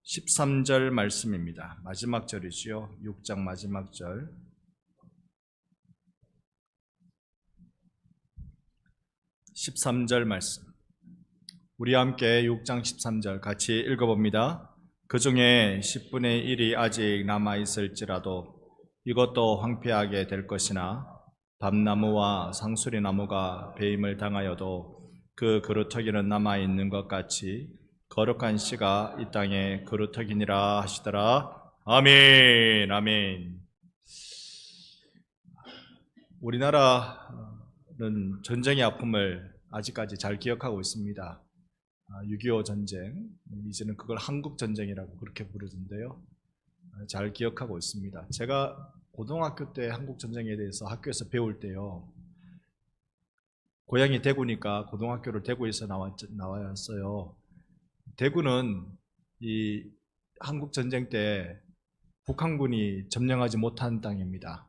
13절 말씀입니다. 마지막 절이지요. 6장 마지막 절. 13절 말씀. 우리 함께 6장 13절 같이 읽어봅니다. 그 중에 10분의 1이 아직 남아있을지라도 이것도 황폐하게 될 것이나 밤나무와 상수리나무가 배임을 당하여도 그 그루터기는 남아있는 것 같이 거룩한 씨가 이 땅에 그루터기니라 하시더라. 아멘. 아멘. 우리나라는 전쟁의 아픔을 아직까지 잘 기억하고 있습니다. 6.25 전쟁, 이제는 그걸 한국전쟁이라고 그렇게 부르던데요. 잘 기억하고 있습니다. 제가 고등학교 때 한국전쟁에 대해서 학교에서 배울 때요, 고향이 대구니까 고등학교를 대구에서 나왔어요. 대구는 이 한국전쟁 때 북한군이 점령하지 못한 땅입니다.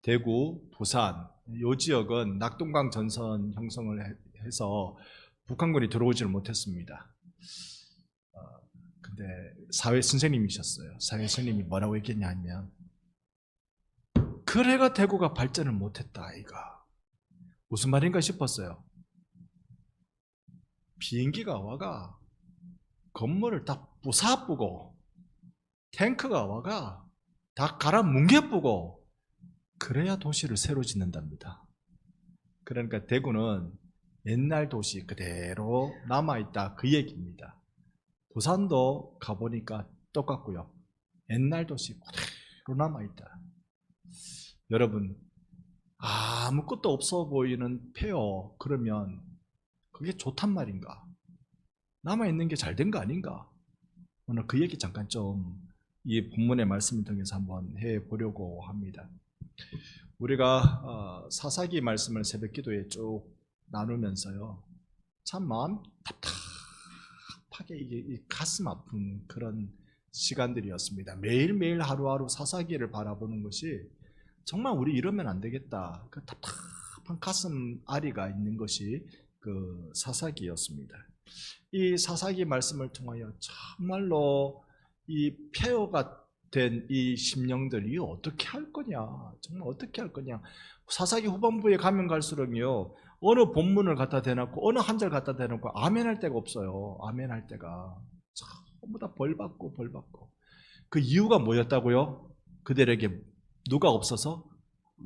대구, 부산, 이 지역은 낙동강 전선 형성을 해서 북한군이 들어오지를 못했습니다. 근데 사회 선생님이셨어요. 사회 선생님이 뭐라고 얘기했냐면, 그래가 대구가 발전을 못했다 아이가. 무슨 말인가 싶었어요. 비행기가 와가 건물을 다 부사뿌고 탱크가 와가 다 갈아 뭉개뿌고 그래야 도시를 새로 짓는답니다. 그러니까 대구는 옛날 도시 그대로 남아있다 그 얘기입니다. 부산도 가보니까 똑같고요. 옛날 도시 그대로 남아있다. 여러분, 아무것도 없어 보이는 폐허, 그러면 그게 좋단 말인가? 남아있는 게 잘 된 거 아닌가? 오늘 그 얘기 잠깐 좀 이 본문의 말씀을 통해서 한번 해보려고 합니다. 우리가 사사기 말씀을 새벽 기도에 쭉 나누면서요, 참 마음 답답하게 이게 가슴 아픈 그런 시간들이었습니다. 매일매일 하루하루 사사기를 바라보는 것이 정말 우리 이러면 안 되겠다, 그 답답한 가슴 아리가 있는 것이 그 사사기였습니다. 이 사사기 말씀을 통하여 정말로 이 폐허가 된 이 심령들이 어떻게 할 거냐, 정말 어떻게 할 거냐. 사사기 후반부에 가면 갈수록요, 어느 본문을 갖다 대놓고 어느 한 절 갖다 대놓고 아멘할 데가 없어요. 아멘할 데가 전부 다 벌받고 벌받고. 그 이유가 뭐였다고요? 그들에게 누가 없어서?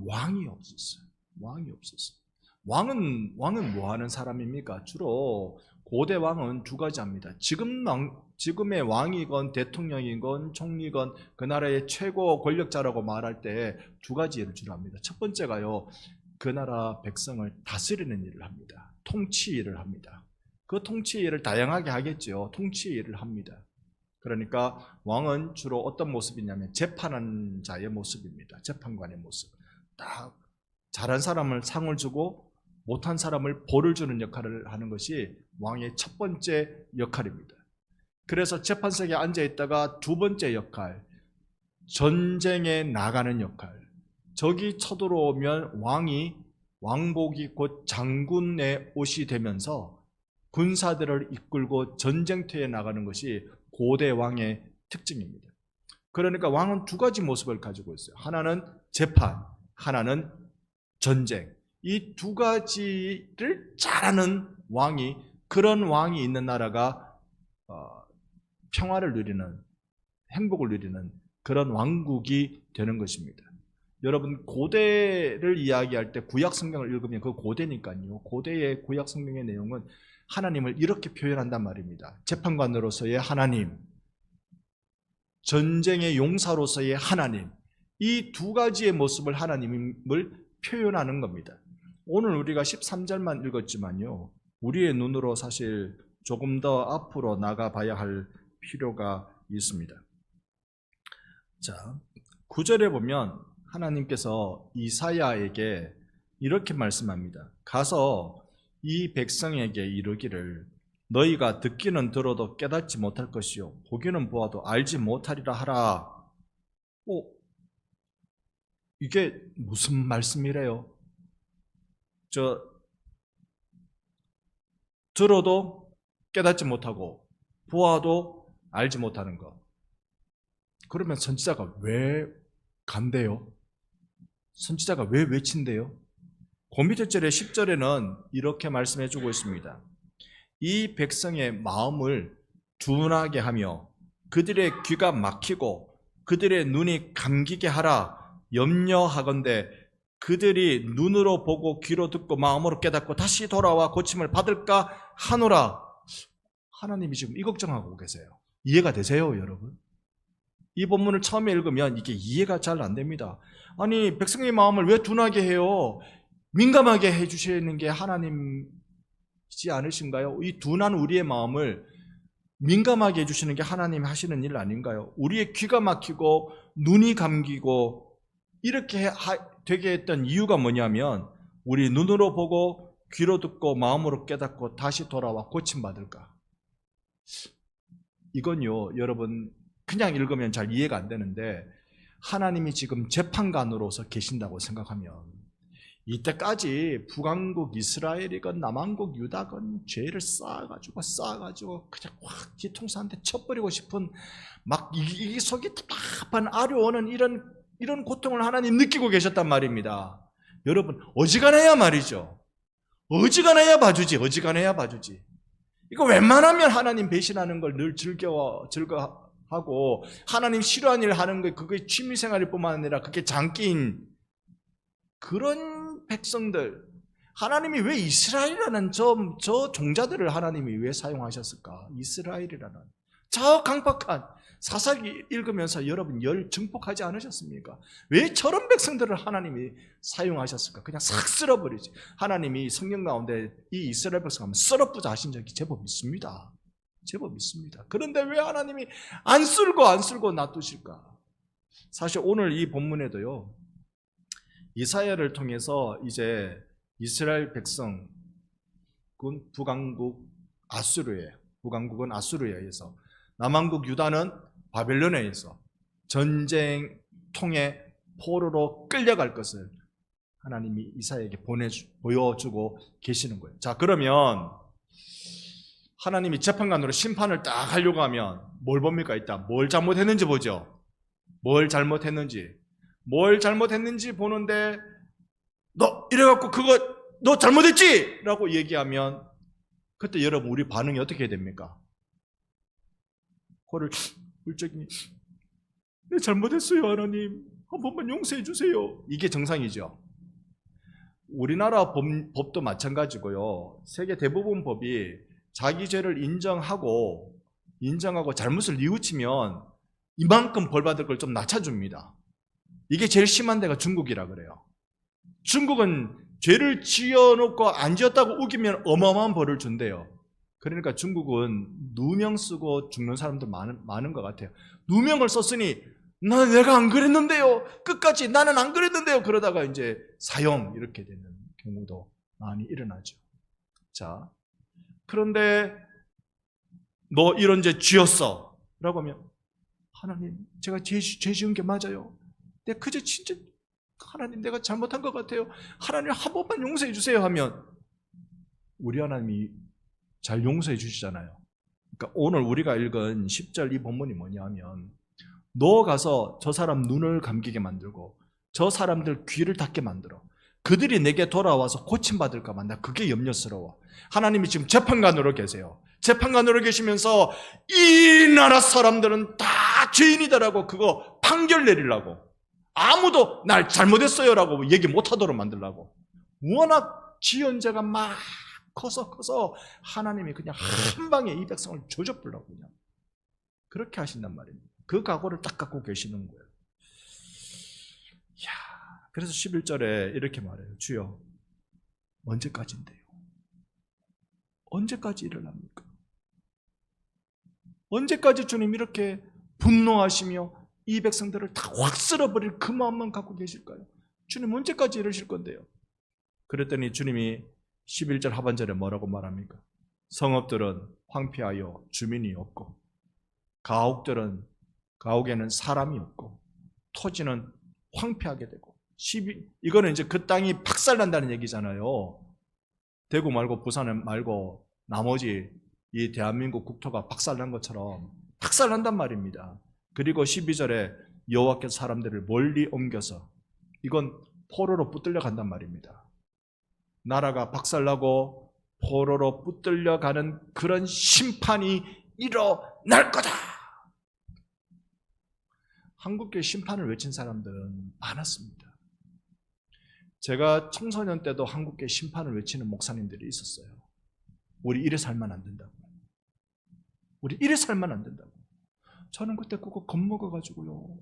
왕이 없었어요. 왕이 없었어요. 왕은 뭐 하는 사람입니까? 주로 고대 왕은 두 가지 합니다. 지금의 왕이건 대통령이건 총리건 그 나라의 최고 권력자라고 말할 때 두 가지 일을 주로 합니다. 첫 번째가요, 그 나라 백성을 다스리는 일을 합니다. 통치 일을 합니다. 그 통치 일을 다양하게 하겠죠. 통치 일을 합니다. 그러니까 왕은 주로 어떤 모습이냐면 재판하는 자의 모습입니다. 재판관의 모습. 딱 잘한 사람을 상을 주고 못한 사람을 벌을 주는 역할을 하는 것이 왕의 첫 번째 역할입니다. 그래서 재판석에 앉아있다가 두 번째 역할, 전쟁에 나가는 역할. 적이 쳐들어오면 왕복이 곧 장군의 옷이 되면서 군사들을 이끌고 전쟁터에 나가는 것이 고대 왕의 특징입니다. 그러니까 왕은 두 가지 모습을 가지고 있어요. 하나는 재판, 하나는 전쟁. 이 두 가지를 잘하는 왕이, 그런 왕이 있는 나라가 평화를 누리는, 행복을 누리는 그런 왕국이 되는 것입니다. 여러분, 고대를 이야기할 때 구약 성경을 읽으면 그 고대니까요. 고대의 구약 성경의 내용은 하나님을 이렇게 표현한단 말입니다. 재판관으로서의 하나님, 전쟁의 용사로서의 하나님, 이 두 가지의 모습을 하나님을 표현하는 겁니다. 오늘 우리가 13절만 읽었지만요, 우리의 눈으로 사실 조금 더 앞으로 나가봐야 할 필요가 있습니다. 자, 9절에 보면 하나님께서 이사야에게 이렇게 말씀합니다. 가서 이 백성에게 이르기를 너희가 듣기는 들어도 깨닫지 못할 것이요 보기는 보아도 알지 못하리라 하라. 이게 무슨 말씀이래요? 들어도 깨닫지 못하고 보아도 알지 못하는 것. 그러면 선지자가 왜 간대요? 선지자가 왜 외친대요? 그 밑에 절에 10절에는 이렇게 말씀해 주고 있습니다. 이 백성의 마음을 둔하게 하며 그들의 귀가 막히고 그들의 눈이 감기게 하라 염려하건대 그들이 눈으로 보고 귀로 듣고 마음으로 깨닫고 다시 돌아와 고침을 받을까 하노라. 하나님이 지금 이 걱정하고 계세요. 이해가 되세요, 여러분? 이 본문을 처음에 읽으면 이게 이해가 잘 안 됩니다. 아니, 백성의 마음을 왜 둔하게 해요? 민감하게 해주시는 게 하나님이지 않으신가요? 이 둔한 우리의 마음을 민감하게 해주시는 게 하나님이 하시는 일 아닌가요? 우리의 귀가 막히고 눈이 감기고 이렇게 되게 했던 이유가 뭐냐면 우리 눈으로 보고 귀로 듣고 마음으로 깨닫고 다시 돌아와 고침받을까? 이건요, 여러분 그냥 읽으면 잘 이해가 안 되는데 하나님이 지금 재판관으로서 계신다고 생각하면 이때까지 북왕국 이스라엘이건 남왕국 유다건 죄를 쌓아가지고 그냥 확 뒤통수 한 대 쳐버리고 싶은 막 이 속이 답답한 아려오는 이런 고통을 하나님 느끼고 계셨단 말입니다. 여러분 어지간해야 말이죠. 어지간해야 봐주지. 이거 웬만하면 하나님 배신하는 걸 늘 즐거워하고 하나님 싫어하는 일 하는 거 그게 취미생활일 뿐만 아니라 그게 장기인 그런 백성들, 하나님이 왜 이스라엘이라는 저 종자들을 하나님이 왜 사용하셨을까? 이스라엘이라는 저 강박한 사사기 읽으면서 여러분 열 증폭하지 않으셨습니까? 왜 저런 백성들을 하나님이 사용하셨을까? 그냥 싹 쓸어버리지. 하나님이 성경 가운데 이 이스라엘 백성 하면 썰어부자 하신 적이 제법 있습니다. 그런데 왜 하나님이 안 쓸고 놔두실까? 사실 오늘 이 본문에도요, 이사야를 통해서 이제 이스라엘 백성은 북왕국 아수르예요. 북왕국은 아수르에 의해서, 남왕국 유다는 바벨론에 의해서 전쟁 통해 포로로 끌려갈 것을 하나님이 이사야에게 보여주고 계시는 거예요. 자, 그러면 하나님이 재판관으로 심판을 딱 하려고 하면 뭘 봅니까? 일단 뭘 잘못했는지 보죠. 뭘 잘못했는지 보는데 너 이래갖고 그거 너 잘못했지! 라고 얘기하면 그때 여러분 우리 반응이 어떻게 해야 됩니까? 코를 울적이 네 잘못했어요 하나님 한 번만 용서해 주세요. 이게 정상이죠. 우리나라 법도 마찬가지고요. 세계 대부분 법이 자기 죄를 인정하고 잘못을 뉘우치면 이만큼 벌 받을 걸 좀 낮춰줍니다. 이게 제일 심한 데가 중국이라 그래요. 중국은 죄를 지어놓고 안 지었다고 우기면 어마어마한 벌을 준대요. 그러니까 중국은 누명 쓰고 죽는 사람들 많은 것 같아요. 누명을 썼으니 내가 안 그랬는데요. 끝까지 나는 안 그랬는데요. 그러다가 이제 사형 이렇게 되는 경우도 많이 일어나죠. 자, 그런데 너 이런 죄 지었어 라고 하면 하나님 제가 죄 지은 게 맞아요. 내가 그저 진짜 하나님 내가 잘못한 것 같아요. 하나님 한 번만 용서해 주세요 하면 우리 하나님이 잘 용서해 주시잖아요. 그러니까 오늘 우리가 읽은 10절 이 본문이 뭐냐면 너 가서 저 사람 눈을 감기게 만들고 저 사람들 귀를 닫게 만들어. 그들이 내게 돌아와서 고침받을까 봐 나 그게 염려스러워. 하나님이 지금 재판관으로 계세요. 재판관으로 계시면서 이 나라 사람들은 다 죄인이다라고 그거 판결 내리려고 아무도 날 잘못했어요 라고 얘기 못하도록 만들려고 워낙 지은 죄가 막 커서 하나님이 그냥 한 방에 이 백성을 조져버리려고 그냥 그렇게 하신단 말입니다. 그 각오를 딱 갖고 계시는 거예요. 그래서 11절에 이렇게 말해요. 주여 언제까지인데요? 언제까지 일어납니까? 언제까지 주님 이렇게 분노하시며 이 백성들을 다 확 쓸어버릴 그 마음만 갖고 계실까요? 주님 언제까지 이러실 건데요? 그랬더니 주님이 11절 하반절에 뭐라고 말합니까? 성읍들은 황폐하여 주민이 없고 가옥에는 사람이 없고 토지는 황폐하게 되고 이거는 이제 그 땅이 박살난다는 얘기잖아요. 대구 말고 부산 말고 나머지 이 대한민국 국토가 박살난 것처럼 박살난단 말입니다. 그리고 12절에 여호와께서 사람들을 멀리 옮겨서 이건 포로로 붙들려 간단 말입니다. 나라가 박살나고 포로로 붙들려 가는 그런 심판이 일어날 거다. 한국교회 심판을 외친 사람들은 많았습니다. 제가 청소년 때도 한국교회 심판을 외치는 목사님들이 있었어요. 우리 이래 살면 안 된다고. 우리 이래 살면 안 된다고. 저는 그때 그거 겁먹어가지고요.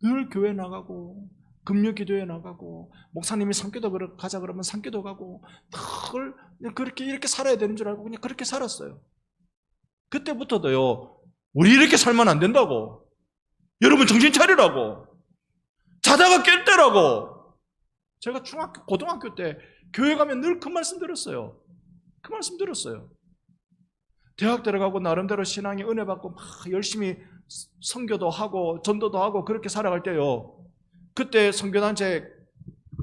늘 교회 나가고 금요기도에 나가고 목사님이 산기도 가자 그러면 산기도 가고 늘 그렇게 이렇게 살아야 되는 줄 알고 그냥 그렇게 살았어요. 그때부터도요. 우리 이렇게 살면 안 된다고. 여러분 정신 차리라고. 자다가 깰 때라고. 제가 중학교, 고등학교 때 교회 가면 늘 그 말씀 들었어요. 그 말씀 들었어요. 대학 들어가고 나름대로 신앙에 은혜 받고 막 열심히 선교도 하고 전도도 하고 그렇게 살아갈 때요. 그때 선교단체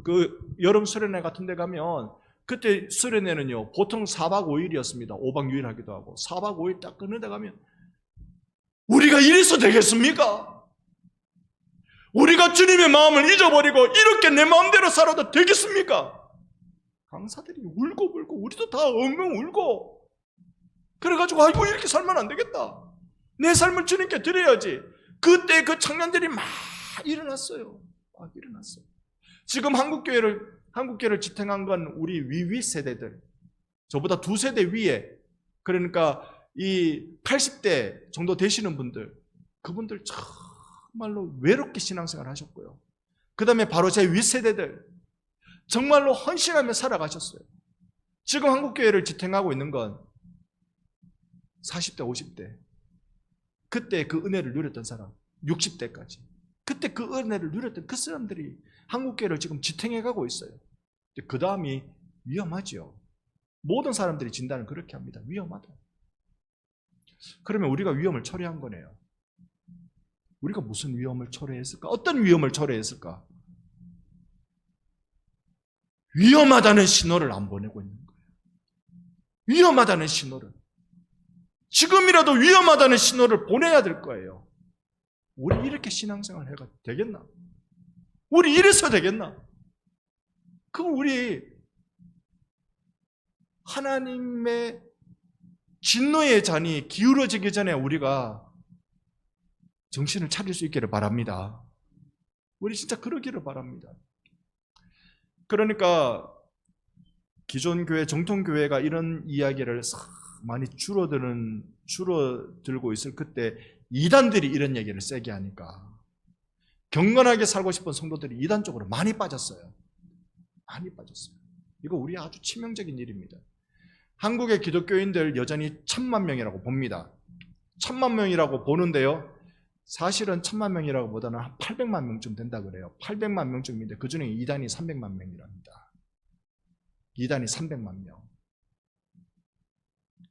그 여름 수련회 같은 데 가면 그때 수련회는요. 보통 4박 5일이었습니다. 5박 6일 하기도 하고 4박 5일 딱 끊는 데 가면 우리가 이래서 되겠습니까? 우리가 주님의 마음을 잊어버리고 이렇게 내 마음대로 살아도 되겠습니까? 강사들이 울고 우리도 다 엉엉 울고 그래가지고 아이고 이렇게 살면 안 되겠다. 내 삶을 주님께 드려야지. 그때 그 청년들이 막 일어났어요. 막 일어났어요. 지금 한국교회를 지탱한 건 우리 위위 세대들. 저보다 2세대 위에 그러니까 이 80대 정도 되시는 분들 그분들 정말로 외롭게 신앙생활 하셨고요. 그 다음에 바로 제 윗세대들 정말로 헌신하며 살아가셨어요. 지금 한국교회를 지탱하고 있는 건 40대, 50대 그때 그 은혜를 누렸던 사람 60대까지 그때 그 은혜를 누렸던 그 사람들이 한국교회를 지금 지탱해가고 있어요. 그 다음이 위험하죠. 모든 사람들이 진단을 그렇게 합니다. 위험하다. 그러면 우리가 위험을 초래한 거네요. 우리가 무슨 위험을 초래했을까? 어떤 위험을 초래했을까? 위험하다는 신호를 안 보내고 있는 거예요. 위험하다는 신호를. 지금이라도 위험하다는 신호를 보내야 될 거예요. 우리 이렇게 신앙생활 해가 되겠나? 우리 이래서 되겠나? 그럼 우리 하나님의 진노의 잔이 기울어지기 전에 우리가 정신을 차릴 수 있기를 바랍니다. 우리 진짜 그러기를 바랍니다. 그러니까 기존 교회, 정통 교회가 이런 이야기를 많이 줄어들고 있을 그때 이단들이 이런 얘기를 세게 하니까 경건하게 살고 싶은 성도들이 이단 쪽으로 많이 빠졌어요. 많이 빠졌어요. 이거 우리 아주 치명적인 일입니다. 한국의 기독교인들 여전히 1000만 명이라고 봅니다. 1000만 명이라고 보는데요. 사실은 1000만 명이라고 보다는 한 800만 명쯤 된다 그래요. 800만 명쯤인데 그 중에 이단이 300만 명이랍니다. 이단이 300만 명.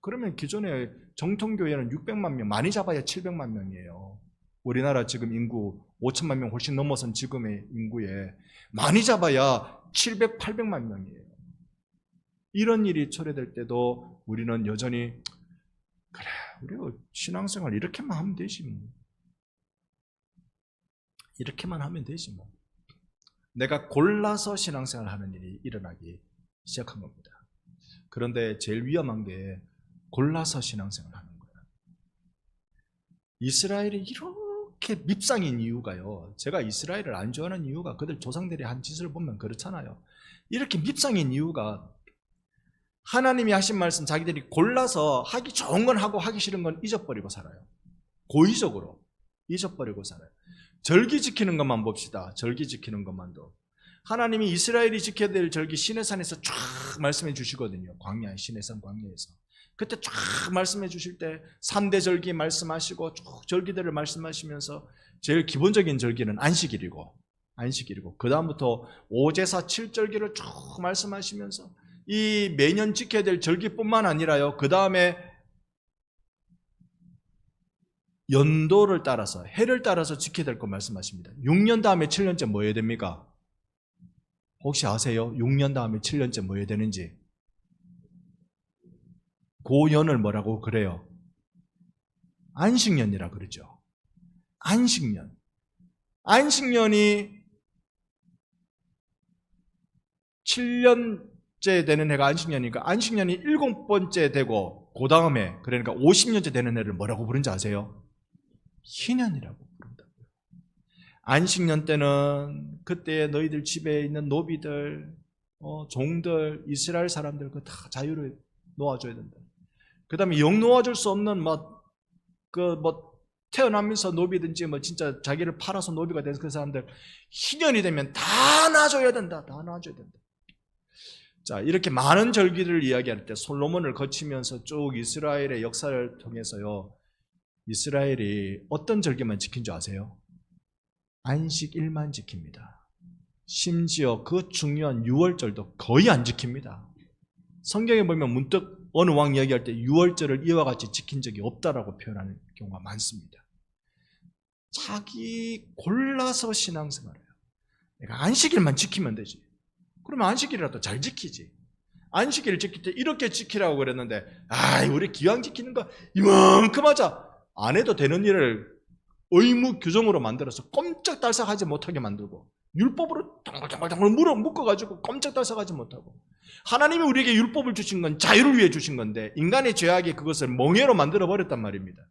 그러면 기존의 정통교회는 600만 명, 많이 잡아야 700만 명이에요. 우리나라 지금 인구 5천만 명 훨씬 넘어선 지금의 인구에 많이 잡아야 700, 800만 명이에요. 이런 일이 초래될 때도 우리는 여전히 그래, 우리가 신앙생활 이렇게만 하면 되지 뭐. 이렇게만 하면 되지 뭐. 내가 골라서 신앙생활 하는 일이 일어나기 시작한 겁니다. 그런데 제일 위험한 게 골라서 신앙생활 하는 거예요. 이스라엘이 이렇게 밉상인 이유가요. 제가 이스라엘을 안 좋아하는 이유가 그들 조상들이 한 짓을 보면 그렇잖아요. 이렇게 밉상인 이유가 하나님이 하신 말씀 자기들이 골라서 하기 좋은 건 하고 하기 싫은 건 잊어버리고 살아요. 고의적으로 잊어버리고 살아요. 절기 지키는 것만 봅시다. 절기 지키는 것만도. 하나님이 이스라엘이 지켜야 될 절기 시내산에서 쫙 말씀해 주시거든요. 광야, 시내산 광야에서. 그때 쫙 말씀해 주실 때 3대 절기 말씀하시고 쭉 절기들을 말씀하시면서 제일 기본적인 절기는 안식일이고 그 다음부터 5제사 7절기를 쭉 말씀하시면서 이 매년 지켜야 될 절기뿐만 아니라요. 그 다음에 연도를 따라서 해를 따라서 지켜야 될 거 말씀하십니다. 6년 다음에 7년째 뭐 해야 됩니까? 혹시 아세요? 6년 다음에 7년째 뭐 해야 되는지? 고연을 뭐라고 그래요? 안식년이라 그러죠. 안식년. 안식년이 7년째 되는 해가 안식년이니까 안식년이 7번째 되고 그 다음에 그러니까 50년째 되는 해를 뭐라고 부른지 아세요? 희년이라고 부른다고요. 안식년 때는 그때 너희들 집에 있는 노비들, 종들, 이스라엘 사람들 그 다 자유를 놓아줘야 된다. 그 다음에 영 놓아줄 수 없는 태어나면서 노비든지 진짜 자기를 팔아서 노비가 된 그 사람들 희년이 되면 다 놔줘야 된다. 다 놔줘야 된다. 자, 이렇게 많은 절기를 이야기할 때 솔로몬을 거치면서 쭉 이스라엘의 역사를 통해서요, 이스라엘이 어떤 절기만 지킨 줄 아세요? 안식일만 지킵니다. 심지어 그 중요한 6월절도 거의 안 지킵니다. 성경에 보면 문득 어느 왕 이야기할 때 6월절을 이와 같이 지킨 적이 없다라고 표현하는 경우가 많습니다. 자기 골라서 신앙생활을 해요. 내가 안식일만 지키면 되지. 그러면 안식일이라도 잘 지키지. 안식일을 지킬 때 이렇게 지키라고 그랬는데 우리 기왕 지키는 거 이만큼 하자. 안 해도 되는 일을 의무 규정으로 만들어서 꼼짝달싹하지 못하게 만들고 율법으로 당글당글 묶어가지고 꼼짝달싹하지 못하고 하나님이 우리에게 율법을 주신 건 자유를 위해 주신 건데 인간의 죄악이 그것을 멍해로 만들어버렸단 말입니다.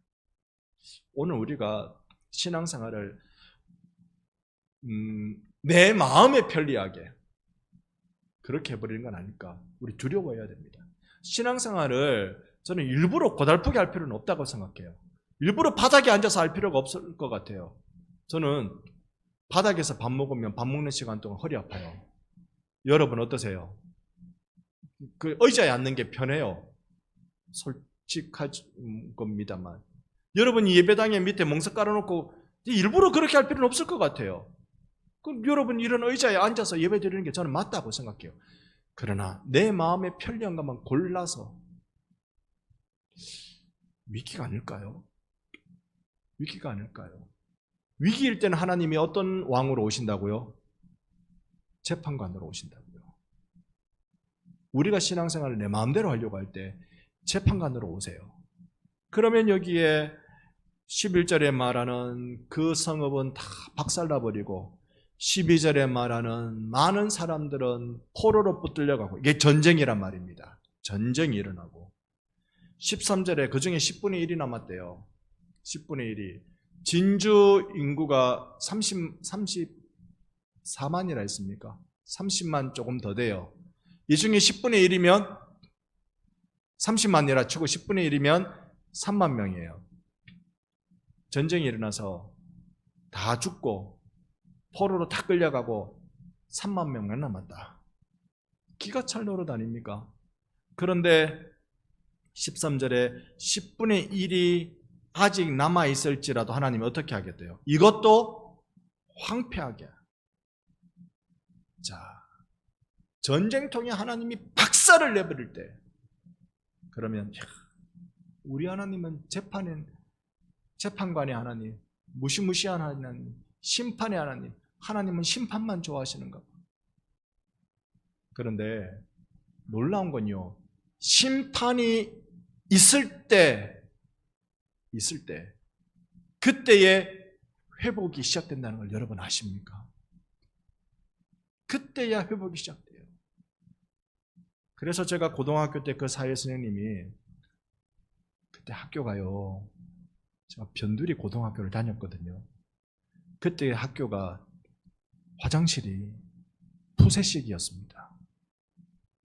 오늘 우리가 신앙생활을 내 마음에 편리하게 그렇게 해버리는 건 아닐까. 우리 두려워해야 됩니다. 신앙생활을 저는 일부러 고달프게 할 필요는 없다고 생각해요. 일부러 바닥에 앉아서 할 필요가 없을 것 같아요. 저는 바닥에서 밥 먹으면 밥 먹는 시간 동안 허리 아파요. 여러분 어떠세요? 그 의자에 앉는 게 편해요. 솔직한 겁니다만. 여러분이 예배당에 밑에 멍석 깔아놓고 일부러 그렇게 할 필요는 없을 것 같아요. 그럼 여러분 이런 의자에 앉아서 예배 드리는 게 저는 맞다고 생각해요. 그러나 내 마음의 편리한 것만 골라서 위기가 아닐까요? 위기가 아닐까요? 위기일 때는 하나님이 어떤 왕으로 오신다고요? 재판관으로 오신다고요. 우리가 신앙생활을 내 마음대로 하려고 할 때 재판관으로 오세요. 그러면 여기에 11절에 말하는 그 성읍은 다 박살나버리고 12절에 말하는 많은 사람들은 포로로 붙들려가고 이게 전쟁이란 말입니다. 전쟁이 일어나고 13절에 그 중에 10분의 1이 남았대요. 10분의 1이 진주 인구가 34만이라 했습니까? 30만 조금 더 돼요. 이 중에 10분의 1이면 30만이라 치고 10분의 1이면 3만 명이에요. 전쟁이 일어나서 다 죽고 포로로 다 끌려가고 3만 명만 남았다. 기가 찰 노릇 아닙니까? 그런데 13절에 10분의 1이 아직 남아있을지라도 하나님이 어떻게 하겠대요? 이것도 황폐하게. 자, 전쟁통에 하나님이 박살을 내버릴 때 그러면 우리 하나님은 재판관의 하나님, 무시무시한 하나님, 심판의 하나님, 하나님은 심판만 좋아하시는가 봐. 그런데 놀라운 건요, 심판이 있을 때 그때에 회복이 시작된다는 걸 여러분 아십니까? 그때야 회복이 시작돼요. 그래서 제가 고등학교 때 그 사회 선생님이 그때 학교가요, 제가 변두리 고등학교를 다녔거든요. 그때 학교가 화장실이 푸세식이었습니다.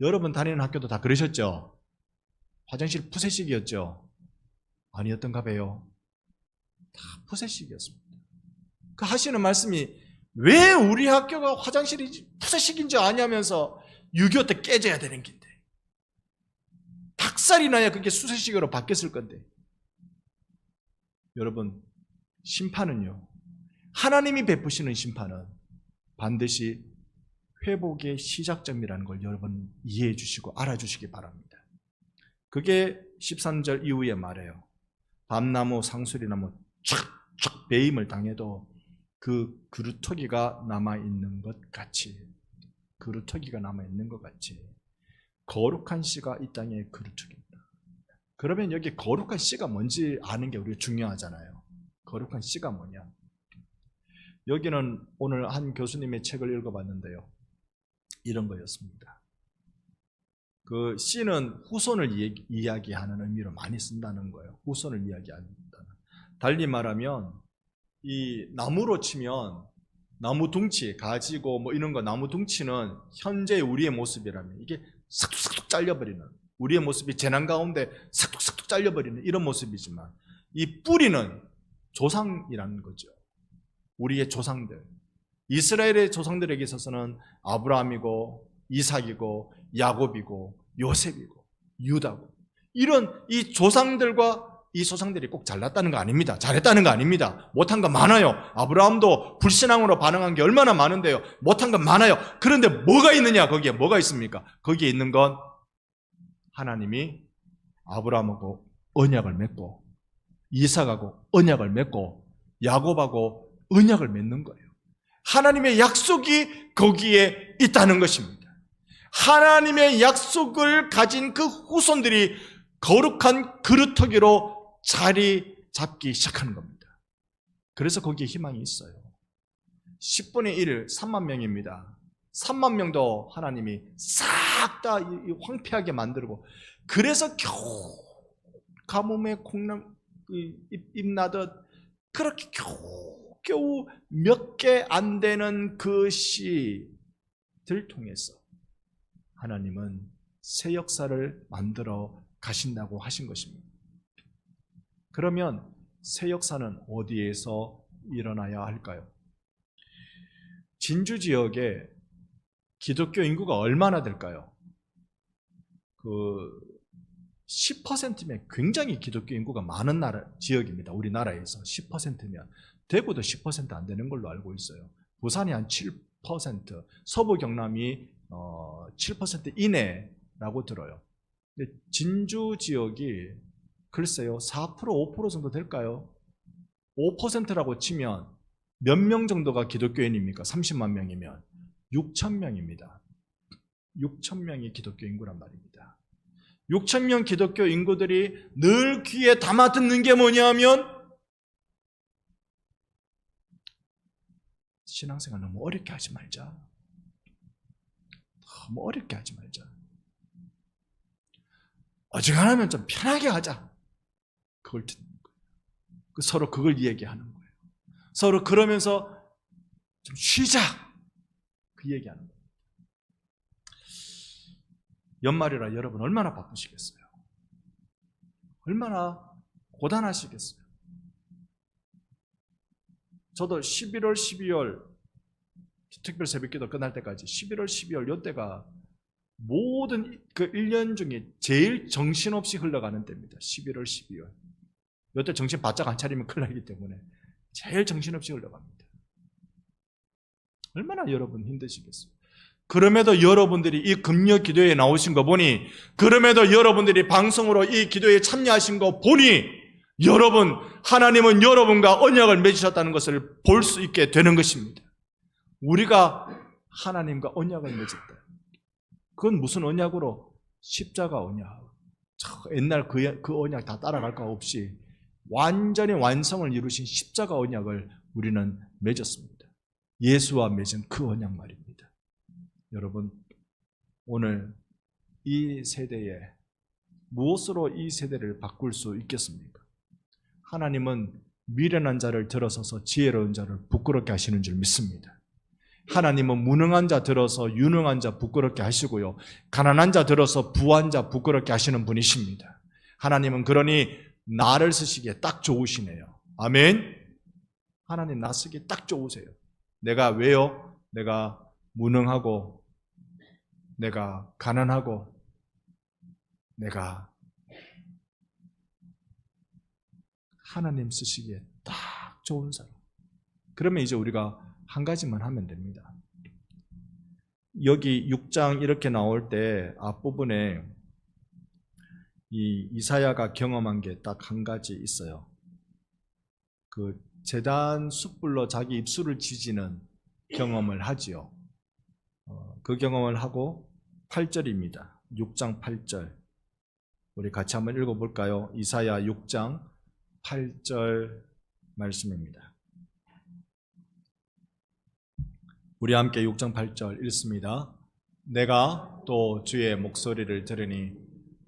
여러분 다니는 학교도 다 그러셨죠? 화장실 푸세식이었죠? 아니었던가 봐요. 다 푸세식이었습니다. 그 하시는 말씀이 왜 우리 학교가 화장실이 푸세식인지 아냐면서 6.25 때 깨져야 되는 긴데 박살이 나야 그게 수세식으로 바뀌었을 건데. 여러분, 심판은요, 하나님이 베푸시는 심판은 반드시 회복의 시작점이라는 걸 여러분 이해해 주시고 알아주시기 바랍니다. 그게 13절 이후에 말해요. 밤나무, 상수리나무 촥촥 배임을 당해도 그 그루터기가 남아있는 것 같이, 거룩한 씨가 이 땅의 그루터기입니다. 그러면 여기 거룩한 씨가 뭔지 아는 게 우리가 중요하잖아요. 거룩한 씨가 뭐냐? 여기는 오늘 한 교수님의 책을 읽어봤는데요. 이런 거였습니다. 그 씨는 후손을 이야기하는 의미로 많이 쓴다는 거예요. 후손을 이야기한다는. 달리 말하면 이 나무로 치면 나무 둥치, 가지고 뭐 이런 거 나무 둥치는 현재의 우리의 모습이라면 이게 삭둑삭둑 잘려버리는, 우리의 모습이 재난 가운데 삭둑삭둑 잘려버리는 이런 모습이지만, 이 뿌리는 조상이라는 거죠. 우리의 조상들, 이스라엘의 조상들에게 있어서는 아브라함이고 이삭이고 야곱이고 요셉이고 유다고, 이런 이 조상들과 이 조상들이 꼭 잘났다는 거 아닙니다. 잘했다는 거 아닙니다. 못한 거 많아요. 아브라함도 불신앙으로 반응한 게 얼마나 많은데요. 못한 건 많아요. 그런데 뭐가 있느냐? 거기에 뭐가 있습니까? 거기에 있는 건 하나님이 아브라함하고 언약을 맺고 이삭하고 언약을 맺고 야곱하고 언약을 맺는 거예요. 하나님의 약속이 거기에 있다는 것입니다. 하나님의 약속을 가진 그 후손들이 거룩한 그루터기로 자리 잡기 시작하는 겁니다. 그래서 거기에 희망이 있어요. 10분의 1, 3만 명입니다. 3만 명도 하나님이 싹 다 황폐하게 만들고, 그래서 겨우 가뭄에 콩나물 잎 나듯 그렇게 겨우 몇 개 안 되는 그 씨들 통해서 하나님은 새 역사를 만들어 가신다고 하신 것입니다. 그러면 새 역사는 어디에서 일어나야 할까요? 진주 지역에 기독교 인구가 얼마나 될까요? 10%면 굉장히 기독교 인구가 많은 지역입니다. 우리나라에서 10%면. 대구도 10% 안 되는 걸로 알고 있어요. 부산이 한 7%, 서부 경남이 7% 이내라고 들어요. 근데 진주 지역이 글쎄요 4%, 5% 정도 될까요? 5%라고 치면 몇 명 정도가 기독교인입니까? 30만 명이면 6천 명입니다. 6천 명이 기독교 인구란 말입니다. 6천 명 기독교 인구들이 늘 귀에 담아 듣는 게 뭐냐면, 신앙생활 너무 어렵게 하지 말자. 너무 어렵게 하지 말자. 어지간하면 좀 편하게 하자. 그걸 듣는 거예요. 서로 그걸 얘기하는 거예요. 서로 그러면서 좀 쉬자. 그 얘기하는 거예요. 연말이라 여러분 얼마나 바쁘시겠어요? 얼마나 고단하시겠어요? 저도 11월, 12월 특별 새벽기도 끝날 때까지 11월, 12월 이때가 모든 그 1년 중에 제일 정신없이 흘러가는 때입니다. 11월, 12월. 이때 정신 바짝 안 차리면 큰일 나기 때문에 제일 정신없이 흘러갑니다. 얼마나 여러분 힘드시겠어요? 그럼에도 여러분들이 이 금요 기도에 나오신 거 보니, 그럼에도 여러분들이 방송으로 이 기도에 참여하신 거 보니, 여러분, 하나님은 여러분과 언약을 맺으셨다는 것을 볼 수 있게 되는 것입니다. 우리가 하나님과 언약을 맺었다. 그건 무슨 언약으로? 십자가 언약. 옛날 그 언약 다 따라갈 거 없이 완전히 완성을 이루신 십자가 언약을 우리는 맺었습니다. 예수와 맺은 그 언약 말입니다. 여러분, 오늘 이 세대에 무엇으로 이 세대를 바꿀 수 있겠습니까? 하나님은 미련한 자를 들어서서 지혜로운 자를 부끄럽게 하시는 줄 믿습니다. 하나님은 무능한 자 들어서 유능한 자 부끄럽게 하시고요, 가난한 자 들어서 부한 자 부끄럽게 하시는 분이십니다. 하나님은 그러니 나를 쓰시기에 딱 좋으시네요. 아멘. 하나님 나 쓰기에 딱 좋으세요. 내가 왜요? 내가 무능하고, 내가 가난하고, 내가 하나님 쓰시기에 딱 좋은 사람. 그러면 이제 우리가 한 가지만 하면 됩니다. 여기 6장 이렇게 나올 때 앞부분에 이 이사야가 경험한 게 딱 한 가지 있어요. 그 제단 숯불로 자기 입술을 지지는 경험을 하지요. 그 경험을 하고 8절입니다. 6장 8절. 우리 같이 한번 읽어볼까요? 이사야 6장 8절 말씀입니다. 우리 함께 6장 8절 읽습니다. 내가 또 주의 목소리를 들으니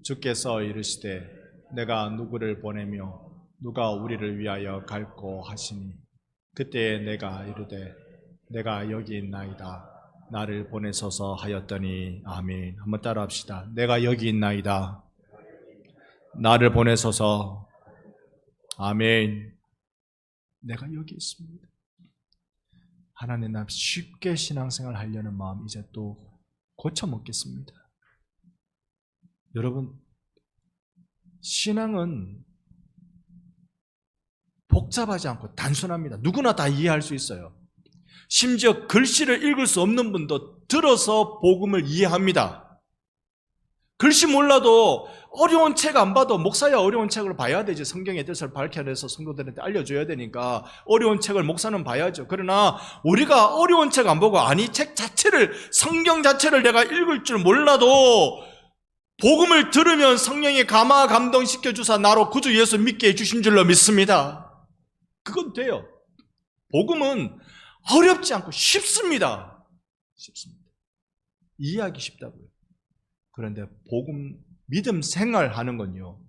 주께서 이르시되 내가 누구를 보내며 누가 우리를 위하여 갈고 하시니 그때 내가 이르되 내가 여기 있나이다 나를 보내소서 하였더니 아멘. 한번 따라합시다. 내가 여기 있나이다 나를 보내소서. 아멘. 내가 여기 있습니다. 하나님 앞 쉽게 신앙생활 하려는 마음 이제 또 고쳐먹겠습니다. 여러분, 신앙은 복잡하지 않고 단순합니다. 누구나 다 이해할 수 있어요. 심지어 글씨를 읽을 수 없는 분도 들어서 복음을 이해합니다. 글씨 몰라도 어려운 책 안 봐도 목사야 어려운 책을 봐야 되지. 성경의 뜻을 밝혀내서 성도들한테 알려줘야 되니까 어려운 책을 목사는 봐야죠. 그러나 우리가 어려운 책 안 보고 아니 책 자체를 성경 자체를 내가 읽을 줄 몰라도 복음을 들으면 성령이 감화 감동시켜 주사 나로 구주 예수 믿게 해주신 줄로 믿습니다. 그건 돼요. 복음은 어렵지 않고 쉽습니다. 쉽습니다. 이해하기 쉽다고요. 그런데 복음 믿음 생활하는 건요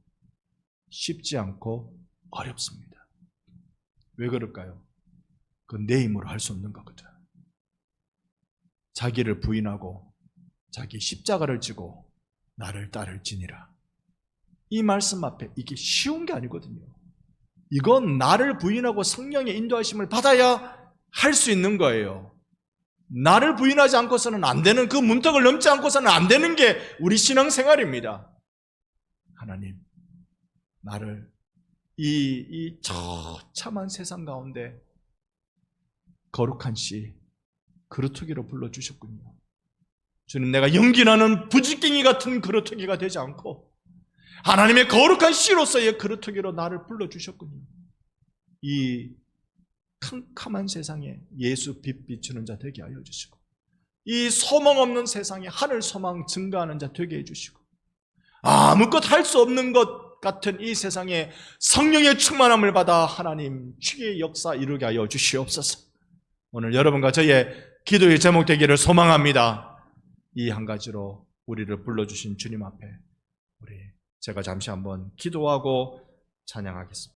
쉽지 않고 어렵습니다. 왜 그럴까요? 그건 내 힘으로 할 수 없는 거거든. 자기를 부인하고 자기 십자가를 지고 나를 따를지니라. 이 말씀 앞에 이게 쉬운 게 아니거든요. 이건 나를 부인하고 성령의 인도하심을 받아야 할 수 있는 거예요. 나를 부인하지 않고서는 안 되는, 그 문턱을 넘지 않고서는 안 되는 게 우리 신앙생활입니다. 하나님, 나를 이 처참한 세상 가운데 거룩한 씨 그루터기로 불러주셨군요. 주님, 내가 연기나는 부지깽이 같은 그루터기가 되지 않고 하나님의 거룩한 씨로서의 그루터기로 나를 불러주셨군요. 이 캄캄한 세상에 예수 빛 비추는 자 되게 하여 주시고 이 소망 없는 세상에 하늘 소망 증가하는 자 되게 해주시고 아무것 할 수 없는 것 같은 이 세상에 성령의 충만함을 받아 하나님 주의 역사 이루게 하여 주시옵소서. 오늘 여러분과 저의 기도의 제목 되기를 소망합니다. 이 한 가지로 우리를 불러주신 주님 앞에 제가 잠시 한번 기도하고 찬양하겠습니다.